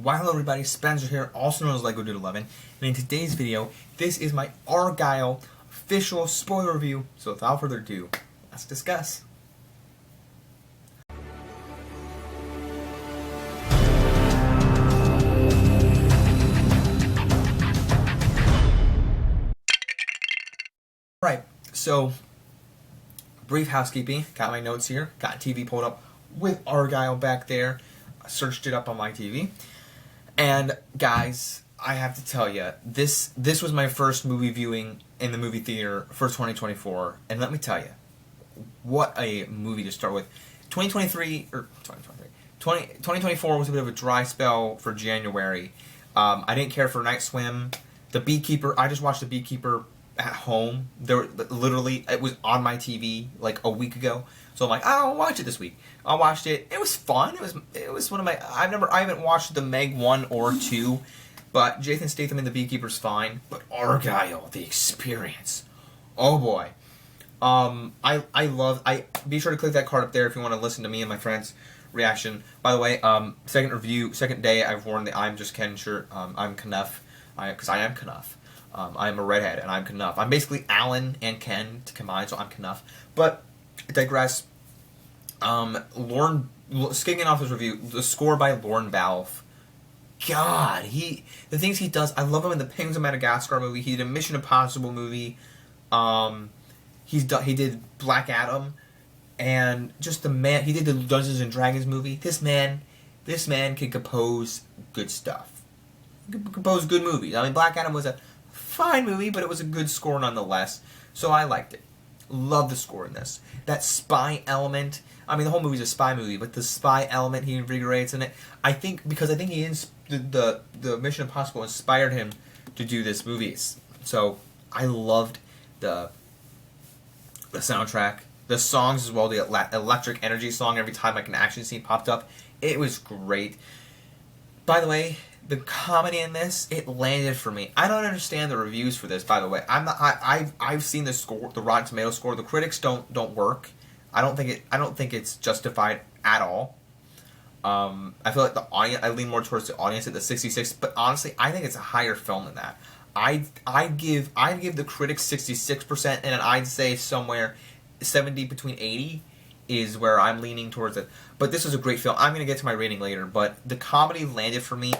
Well, hello everybody, Spencer here, also known as Lego Dude 11, and in today's video, this is my Argylle official spoiler review, so without further ado, let's discuss. Alright, so, brief housekeeping, got my notes here, got TV pulled up with Argylle back there, I searched it up on my TV. And guys, I have to tell you, this was my first movie viewing in the movie theater for 2024, and let me tell you, what a movie to start with. 2024 was a bit of a dry spell for January. I didn't care for Night Swim. The Beekeeper, I just watched The Beekeeper at home. Literally, it was on my TV like a week ago. So I'm like, I'll watch it this week. I watched it. It was fun. It was one of my. I haven't watched the Meg 1 or 2, but Jason Statham in The Beekeeper's fine. But Argylle, the experience. Oh boy. Be sure to click that card up there if you want to listen to me and my friends' reaction. By the way, second day I've worn the I'm Just Ken shirt. I'm Knuff. Because I am Knuff. I'm a redhead and I'm Knuff. I'm basically Alan and Ken to combine, so I'm Knuff. But I digress. Skipping off his review, the score by Lorne Balfe. God, the things he does, I love him in the Penguins of Madagascar movie. He did a Mission Impossible movie. He did Black Adam, and just the man. He did the Dungeons and Dragons movie. This man can compose good stuff. He can compose good movies. I mean, Black Adam was a fine movie, but it was a good score nonetheless. So I liked it. Love the score in this. That spy element. I mean, the whole movie's a spy movie, but the spy element he invigorates in it. I think the Mission Impossible inspired him to do this movie. So I loved the soundtrack, the songs as well. The Electric Energy song. Every time like an action scene popped up, it was great. By the way, the comedy in this, it landed for me. I don't understand the reviews for this, by the way. I've seen the score, the Rotten Tomatoes score. The critics don't work. I don't think it's justified at all. I feel like the audience, I lean more towards the audience at the 66, but honestly, I think it's a higher film than that. I'd give the critics 66%, and I'd say somewhere 70 between 80 is where I'm leaning towards it. But this is a great film. I'm going to get to my rating later, but the comedy landed for me.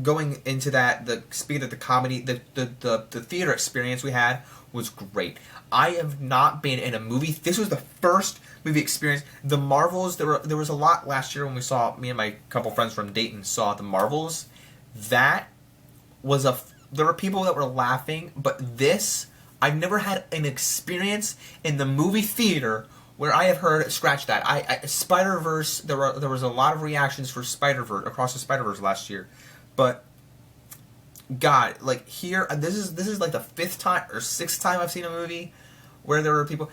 Going into that, speaking of the comedy, the theater experience we had was great. I have not been in a movie. This was the first movie experience. The Marvels, there was a lot last year when me and my couple friends from Dayton saw the Marvels. There were people that were laughing, but this, I've never had an experience in the movie theater where I have heard, scratch that, Spider-Verse, there was a lot of reactions for Spider-Verse, Across the Spider-Verse last year, but, God, like, here, this is like the 5th time, or 6th time I've seen a movie where there were people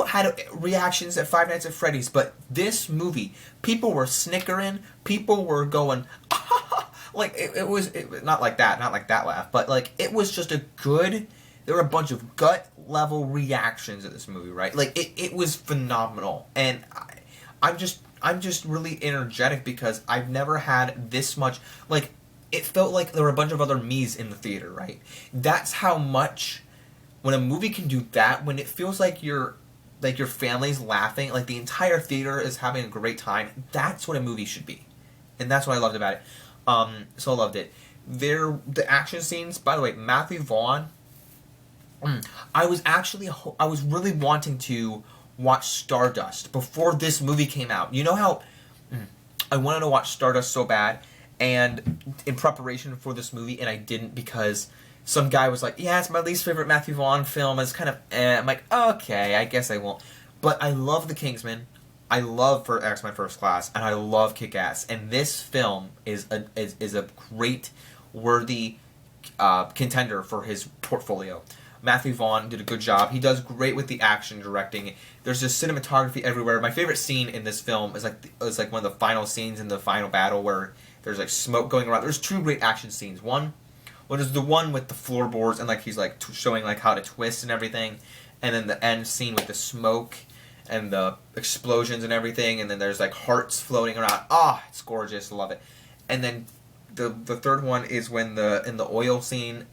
had reactions at Five Nights at Freddy's, but this movie, people were snickering, people were going, like, it was not like that laugh, but, like, it was just there were a bunch of gut-level reactions at this movie, right? Like, it was phenomenal. And I'm just really energetic because I've never had this much, like, it felt like there were a bunch of other me's in the theater, right? That's how much, when a movie can do that, when it feels like your family's laughing, like the entire theater is having a great time, that's what a movie should be. And that's what I loved about it. So I loved it. The action scenes, by the way, Matthew Vaughn, I was really wanting to watch Stardust before this movie came out. You know how I wanted to watch Stardust so bad, and in preparation for this movie, and I didn't because some guy was like, yeah, it's my least favorite Matthew Vaughn film. It's kind of I'm like, okay, I guess I won't. But I love The Kingsman. I love X-Men First Class, and I love Kick-Ass. And this film is a great, worthy contender for his portfolio. Matthew Vaughn did a good job. He does great with the action directing. There's just cinematography everywhere. My favorite scene in this film is like one of the final scenes in the final battle where there's like smoke going around. There's 2 great action scenes. There's the one with the floorboards and like he's like showing like how to twist and everything, and then the end scene with the smoke and the explosions and everything, and then there's like hearts floating around. Ah, it's gorgeous. Love it. and then the third one is when in the oil scene,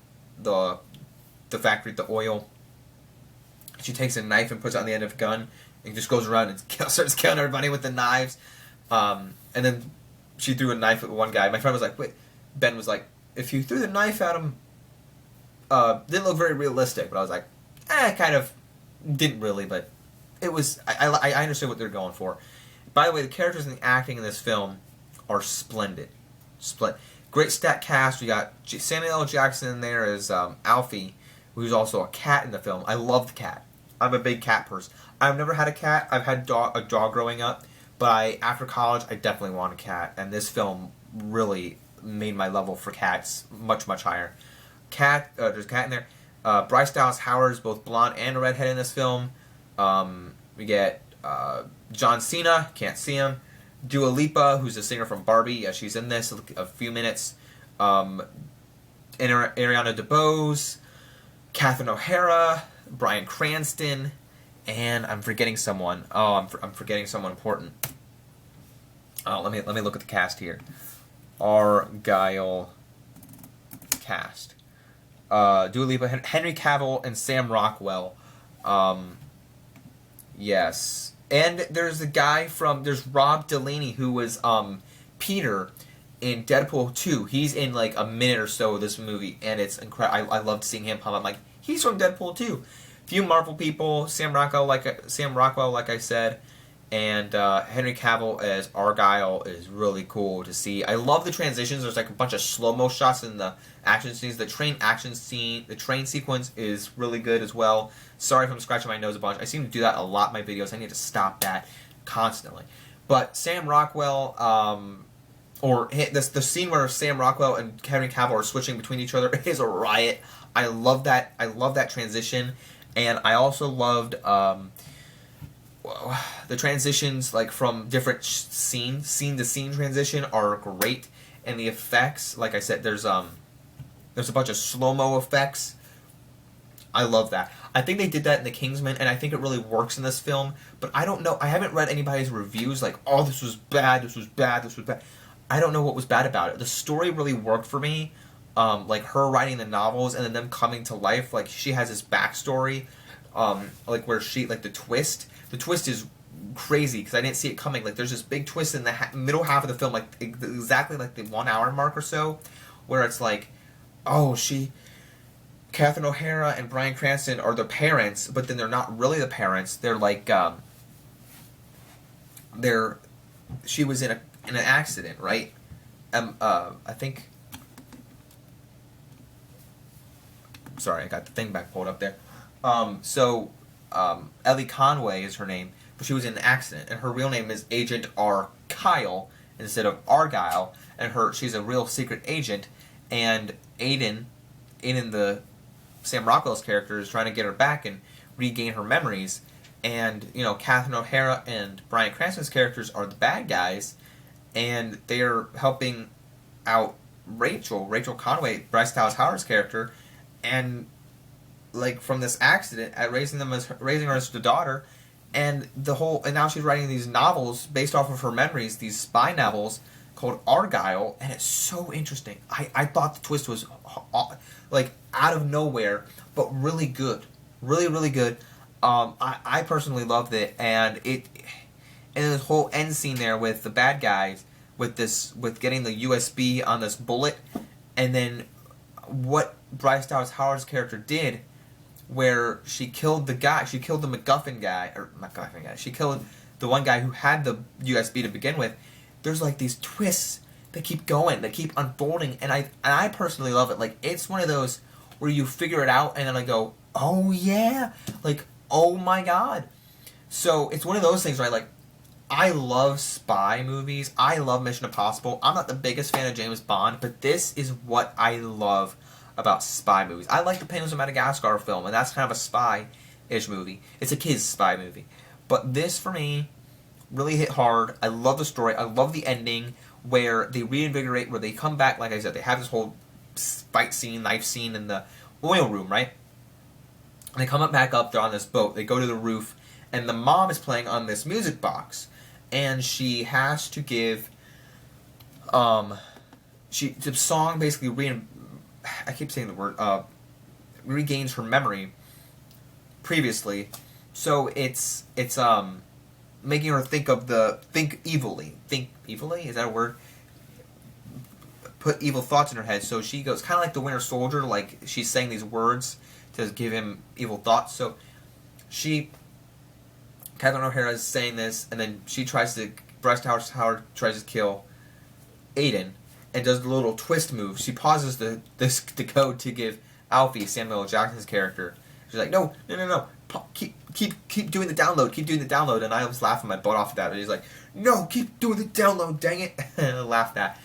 the factory, the oil. She takes a knife and puts it on the end of a gun and just goes around and starts killing everybody with the knives. And then she threw a knife at one guy. My friend was like, "Wait." Ben was like, "If you threw the knife at him, didn't look very realistic." But I was like, kind of didn't really, but it was. I understood what they're going for. By the way, the characters and the acting in this film are splendid. Great stat cast. We got Samuel L. Jackson in there as Alfie, who's also a cat in the film. I love the cat. I'm a big cat person. I've never had a cat. I've had a dog growing up, but after college, I definitely want a cat. And this film really made my level for cats much, much higher. There's a cat in there. Bryce Dallas Howard is both blonde and a redhead in this film. We get John Cena, can't see him. Dua Lipa, who's a singer from Barbie, she's in this a few minutes. Ariana DeBose, Catherine O'Hara, Bryan Cranston, and I'm forgetting someone. I'm forgetting someone important. Let me look at the cast here. Argylle cast. Dua Lipa, Henry Cavill, and Sam Rockwell. Yes. And there's there's Rob Delaney, who was Peter in Deadpool 2. He's in like a minute or so of this movie, and it's incredible. I loved seeing him pop up. I'm like, he's from Deadpool 2. Few Marvel people, Sam Rockwell, like I said, and Henry Cavill as Argylle is really cool to see. I love the transitions. There's like a bunch of slow-mo shots in the action scenes. The train sequence is really good as well. Sorry if I'm scratching my nose a bunch. I seem to do that a lot in my videos. I need to stop that constantly. But Sam Rockwell, the scene where Sam Rockwell and Henry Cavill are switching between each other is a riot. I love that. I love that transition, and I also loved the transitions, like from different scene to scene transition are great, and the effects, like I said, there's a bunch of slow-mo effects. I love that. I think they did that in The Kingsman, and I think it really works in this film, but I don't know. I haven't read anybody's reviews like, oh, this was bad, this was bad, this was bad. I don't know what was bad about it. The story really worked for me, like her writing the novels and then them coming to life. Like, she has this backstory, like where the twist is crazy because I didn't see it coming. Like, there's this big twist in the middle half of the film, like exactly like the 1 hour mark or so, where it's like, oh, Catherine O'Hara and Bryan Cranston are the parents, but then they're not really the parents. They're like, she was in an accident, right? I think. Sorry, I got the thing back pulled up there. Ellie Conway is her name, but she was in an accident, and her real name is Agent Argylle instead of Argylle, and she's a real secret agent, and Aiden, the Sam Rockwell's character, is trying to get her back and regain her memories, and Catherine O'Hara and Bryan Cranston's characters are the bad guys, and they're helping out Rachel Conway, Bryce Dallas Howard's character, and like from this accident at raising her as the daughter, and now she's writing these novels based off of her memories, these spy novels called Argylle, and it's so interesting. I thought the twist was like out of nowhere, but really good, really good. I personally loved it, and this whole end scene there with the bad guys with getting the USB on this bullet, and then what Bryce Dallas Howard's character did, where she killed the MacGuffin guy, she killed the one guy who had the USB to begin with. There's like these twists that keep going, that keep unfolding, and I personally love it. Like, it's one of those where you figure it out and then I go, oh yeah, like, oh my god. So it's one of those things where I love spy movies. I love Mission Impossible. I'm not the biggest fan of James Bond, but this is what I love about spy movies. I like the Penguins of Madagascar film, and that's kind of a spy-ish movie. It's a kid's spy movie. But this, for me, really hit hard. I love the story. I love the ending where they reinvigorate, where they come back. Like I said, they have this whole fight scene, knife scene in the oil room, right? And they come back up, they're on this boat, they go to the roof, and the mom is playing on this music box. And she has to give the song basically I keep saying the word, regains her memory previously, so it's making her think evilly. Think evilly? Is that a word? Put evil thoughts in her head. So she goes kind of like the Winter Soldier, like she's saying these words to give him evil thoughts. So Catherine O'Hara is saying this, and then Bryce Dallas Howard tries to kill Aiden, and does the little twist move. She pauses the code to give Alfie, Samuel L. Jackson's character. She's like, no. Keep doing the download, and I was laughing my butt off at that. And he's like, no, keep doing the download, dang it, and I laughed at.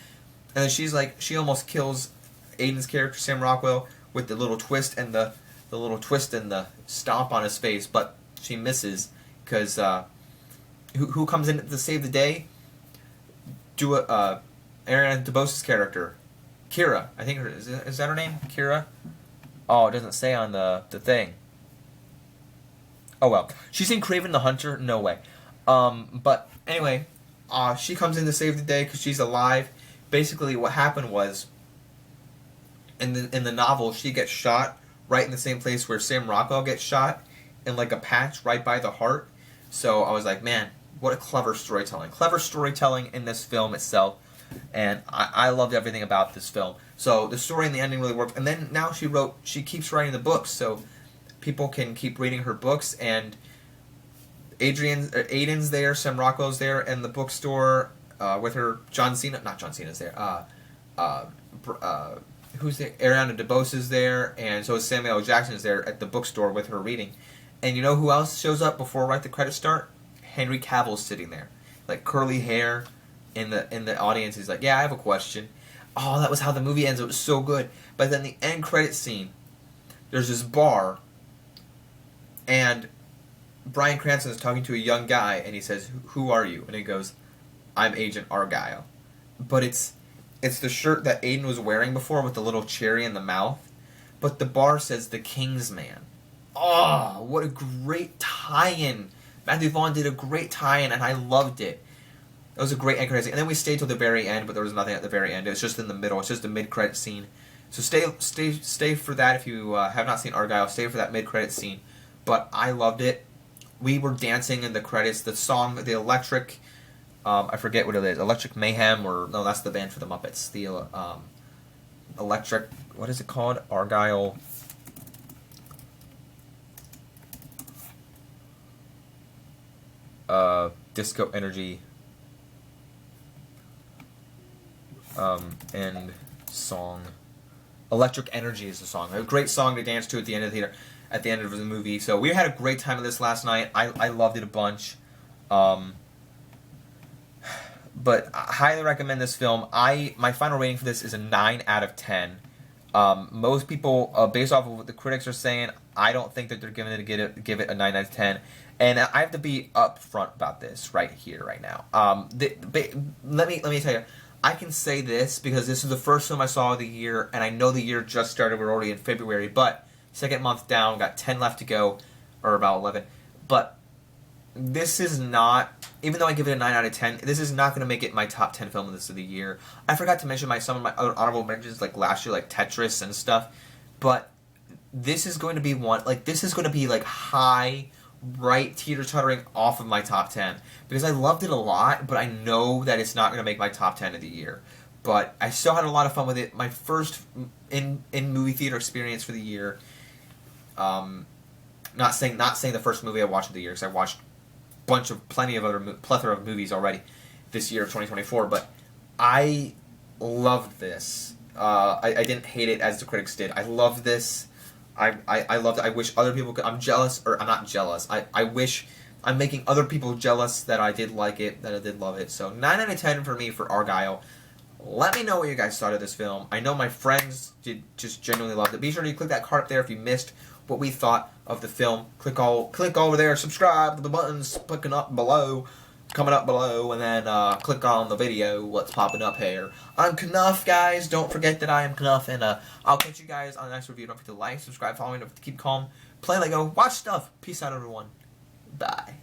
And then she's like, she almost kills Aiden's character, Sam Rockwell, with the little twist and the stomp on his face, but she misses because who comes in to save the day? Ariana DeBose's character, Kira. I think is that her name, Kira? Oh, it doesn't say on the thing. Oh well, she's in Kraven the Hunter. No way. But anyway, she comes in to save the day because she's alive. Basically, what happened was, in the novel, she gets shot right in the same place where Sam Rockwell gets shot, in like a patch right by the heart. So I was like, man, what a clever storytelling. Clever storytelling in this film itself. And I loved everything about this film. So the story and the ending really worked. And then now she keeps writing the books, so people can keep reading her books. And Aiden's there, Sam Rockwell's there, and the bookstore with her. Not John Cena's there. Who's there? Ariana DeBose there, and so is Samuel L. Jackson is there at the bookstore with her reading. And you know who else shows up before the credits start? Henry Cavill's sitting there, like curly hair. In the audience, he's like, yeah, I have a question. Oh, that was how the movie ends. It was so good. But then the end credit scene, there's this bar, and Bryan Cranston is talking to a young guy, and he says, "Who are you?" And he goes, "I'm Agent Argylle." But it's the shirt that Aiden was wearing before with the little cherry in the mouth. But the bar says the King's Man. Oh, what a great tie-in! Matthew Vaughn did a great tie-in, and I loved it. It was a great end credit scene. And then we stayed till the very end, but there was nothing at the very end. It was just in the middle. It's just a mid-credit scene. So stay for that if you have not seen Argylle. Stay for that mid-credit scene. But I loved it. We were dancing in the credits. The song, the electric, I forget what it is. Electric Mayhem, or no, that's the band for the Muppets. The electric, what is it called? Argylle. Disco Energy. And song, Electric Energy is the song. A great song to dance to at the end of the movie. So we had a great time with this last night. I loved it a bunch. But I highly recommend this film. My final rating for this is a 9 out of 10. Most people, based off of what the critics are saying, I don't think that they're give it a 9 out of 10. And I have to be upfront about this right here, right now. Let me tell you. I can say this because this is the first film I saw of the year, and I know the year just started. We're already in February, but second month down, got 10 left to go, or about 11. But this is not, even though I give it a 9 out of 10, this is not going to make it my top 10 film of the year. I forgot to mention some of my other honorable mentions, like last year, like Tetris and stuff. But this is going to be high, right teeter-tottering off of my top 10 because I loved it a lot, but I know that it's not going to make my top 10 of the year. But I still had a lot of fun with it. My first in movie theater experience for the year. Not saying the first movie I watched of the year, because I watched plethora of movies already this year of 2024. But I loved this. I didn't hate it as the critics did. I loved this. I loved it. I wish other people could. I'm jealous, or I'm not jealous. I wish I'm making other people jealous that I did like it, that I did love it. So 9 out of 10 for me for Argylle. Let me know what you guys thought of this film. I know my friends did just genuinely love it. Be sure to click that card up there if you missed what we thought of the film. Click over there, subscribe to the buttons coming up below, and then click on the video, what's popping up here. I'm Knuff, guys. Don't forget that I am Knuff, and I'll catch you guys on the next review. Don't forget to like, subscribe, follow me, don't forget to keep calm, play Lego, watch stuff. Peace out, everyone. Bye.